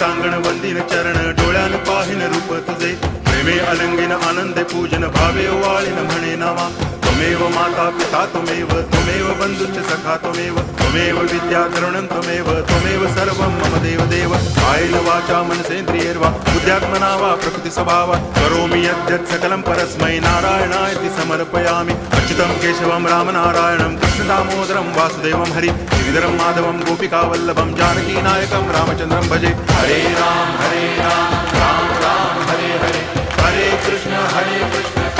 सांगण वंदिन चरण डोळ्यान पाहिन रूप तुझे प्रेमे अलंगिन आनंदे पूजन भावे ओवाळीन म्हणे नावा त्वमेव माता पिता त्वमेव बंधुश्च सखा त्वमेव विद्या द्रविणं त्वमेव सर्वं मम देव कायेन वाचा मनसेन्द्रियैर्वा बुद्ध्यात्मना वा प्रकृति स्वभावात् करोमि यद्यत् सकलं परस्मै नारायणायति समर्पयामि अच्युतं केशवं रामनारायणं कृष्णदामोदरं वासुदेवं हरि श्रीधरं माधवं गोपिकावल्लभं जानकीनायकं रामचन्द्रं भजे हरे राम राम राम हरे हरे हरे कृष्ण